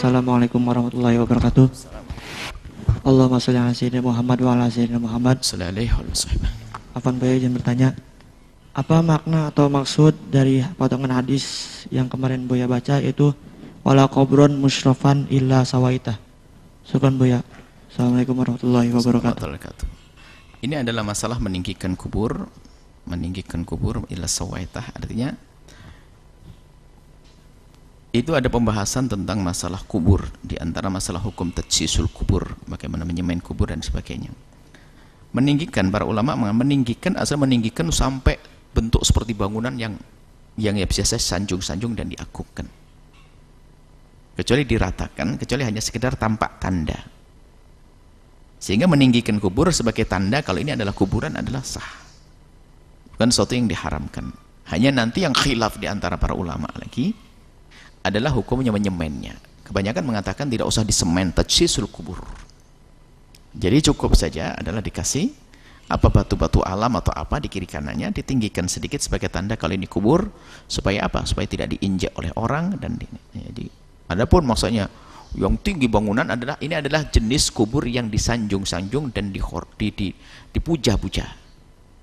Assalamualaikum warahmatullahi wabarakatuh. Allahumma sholli ala sayyidina Muhammad wa ala sayyidina Muhammad. Afwan Buya izin bertanya, apa makna atau maksud dari potongan hadis yang kemarin Buya baca, yaitu wala qabron musyrafan illa sawaitah? Syukran Buya. Assalamualaikum warahmatullahi wabarakatuh. Ini adalah masalah meninggikan kubur illa sawaitah, artinya itu ada pembahasan tentang masalah kubur, di antara masalah hukum tajsisul kubur, bagaimana menyemen kubur dan sebagainya. Meninggikan, para ulama meninggikan, asal meninggikan sampai bentuk seperti bangunan yang biasa sanjung-sanjung dan diagungkan, kecuali diratakan, kecuali hanya sekedar tampak tanda. Sehingga meninggikan kubur sebagai tanda kalau ini adalah kuburan adalah sah, bukan sesuatu yang diharamkan. Hanya nanti yang khilaf di antara para ulama lagi adalah hukumnya menyemennya. Kebanyakan mengatakan tidak usah disemen tajsisul kubur, jadi cukup saja adalah dikasih apa batu-batu alam atau apa di kiri kanannya, ditinggikan sedikit sebagai tanda kalau ini kubur, supaya apa? Supaya tidak diinjak oleh orang. Dan jadi adapun maksudnya yang tinggi bangunan adalah ini adalah jenis kubur yang disanjung-sanjung dan dipuja-puja.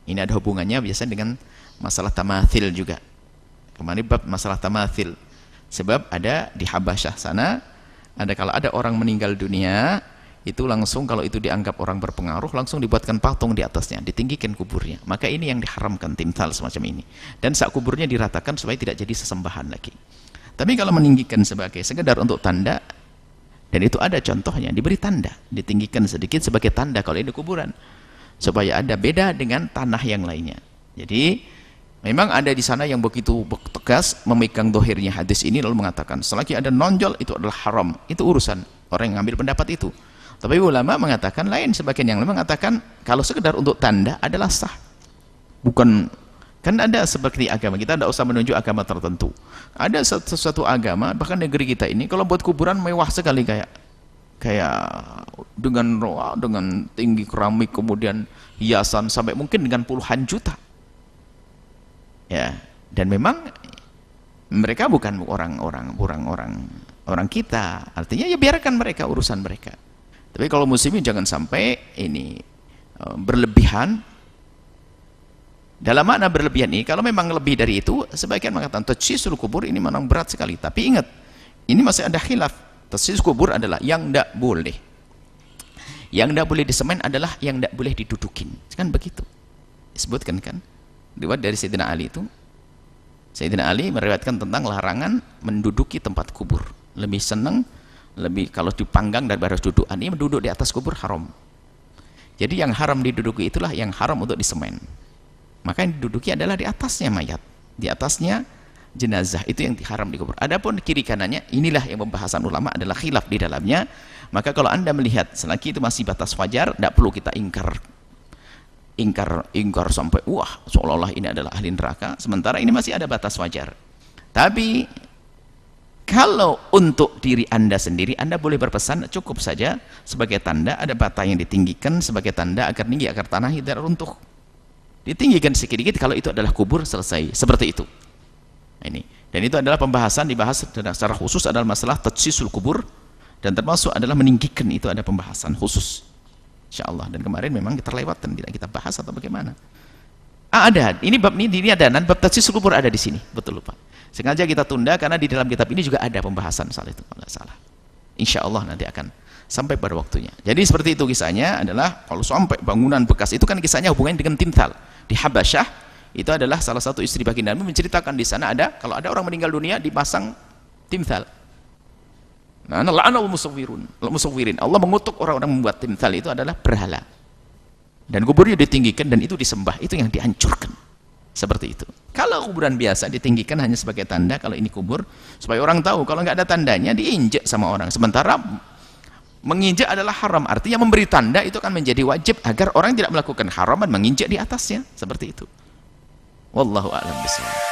Ini ada hubungannya biasanya dengan masalah tamathil juga. Kemarin bab masalah tamathil. Sebab ada di Habasyah sana, kalau ada orang meninggal dunia, itu langsung kalau itu dianggap orang berpengaruh, langsung dibuatkan patung di atasnya, ditinggikan kuburnya. Maka ini yang diharamkan, timsal semacam ini. Dan sak kuburnya diratakan supaya tidak jadi sesembahan lagi. Tapi kalau meninggikan sebagai sekedar untuk tanda, dan itu ada contohnya, diberi tanda, ditinggikan sedikit sebagai tanda kalau ini kuburan, supaya ada beda dengan tanah yang lainnya. Jadi memang ada di sana yang begitu tegas memegang dohirnya hadis ini, lalu mengatakan selagi ada nonjol itu adalah haram. Itu urusan orang yang ngambil pendapat itu. Tapi ulama mengatakan lain, sebagian yang lain mengatakan kalau sekedar untuk tanda adalah sah. Bukan, kan ada seperti agama kita, tidak usah menunjuk agama tertentu. Ada sesuatu agama, bahkan negeri kita ini kalau buat kuburan mewah sekali, kayak dengan tinggi keramik, kemudian hiasan sampai mungkin dengan puluhan juta. Ya, dan memang mereka bukan orang kita, artinya ya biarkan mereka, urusan mereka. Tapi kalau muslimin jangan sampai ini berlebihan. Dalam makna berlebihan ini, kalau memang lebih dari itu, sebagian mengatakan tajsisul kubur ini memang berat sekali. Tapi ingat, ini masih ada khilaf. Tajsisul kubur adalah yang tidak boleh. Yang tidak boleh disemen adalah yang tidak boleh didudukin. Kan begitu disebutkan, kan? Riwayat dari Sayyidina Ali itu, Sayyidina Ali meriwayatkan tentang larangan menduduki tempat kubur. Lebih senang, kalau dipanggang daripada duduk. Ini menduduk di atas kubur haram. Jadi yang haram diduduki itulah yang haram untuk disemen. Maka yang diduduki adalah di atasnya mayat, di atasnya jenazah, itu yang haram di kubur. Adapun kiri kanannya, inilah yang pembahasan ulama adalah khilaf di dalamnya. Maka kalau Anda melihat selagi itu masih batas wajar, tidak perlu kita ingkar sampai wah seolah-olah ini adalah ahli neraka, sementara ini masih ada batas wajar. Tapi kalau untuk diri Anda sendiri, Anda boleh berpesan cukup saja sebagai tanda, ada bata yang ditinggikan sebagai tanda agar tinggi, agar tanah tidak runtuh, ditinggikan sedikit-sedikit, kalau itu adalah kubur, selesai, seperti itu. Ini, dan itu adalah pembahasan, dibahas secara khusus adalah masalah tajsisul kubur, dan termasuk adalah meninggikan, itu ada pembahasan khusus insyaallah. Dan kemarin memang kita lewatkan, tidak kita bahas atau bagaimana. Ada, ini bab ini ada, dan bab tajsisul kubur ada di sini, betul lupa. Sengaja kita tunda karena di dalam kitab ini juga ada pembahasan soal itu, kalau salah. Insyaallah nanti akan sampai pada waktunya. Jadi seperti itu kisahnya, adalah kalau sampai bangunan bekas itu kan kisahnya hubungannya dengan timsal. Di Habasyah itu adalah salah satu istri baginda Nabi menceritakan di sana ada, kalau ada orang meninggal dunia dipasang timsal. Nah, la'anal musawwirin. Allah mengutuk orang-orang membuat timsal, itu adalah berhala. Dan kuburnya ditinggikan dan itu disembah, itu yang dihancurkan. Seperti itu. Kalau kuburan biasa ditinggikan hanya sebagai tanda kalau ini kubur, supaya orang tahu, kalau nggak ada tandanya diinjak sama orang. Sementara menginjak adalah haram, artinya memberi tanda itu kan menjadi wajib agar orang tidak melakukan haram dan menginjak di atasnya, seperti itu. Wallahu a'lam bishawab.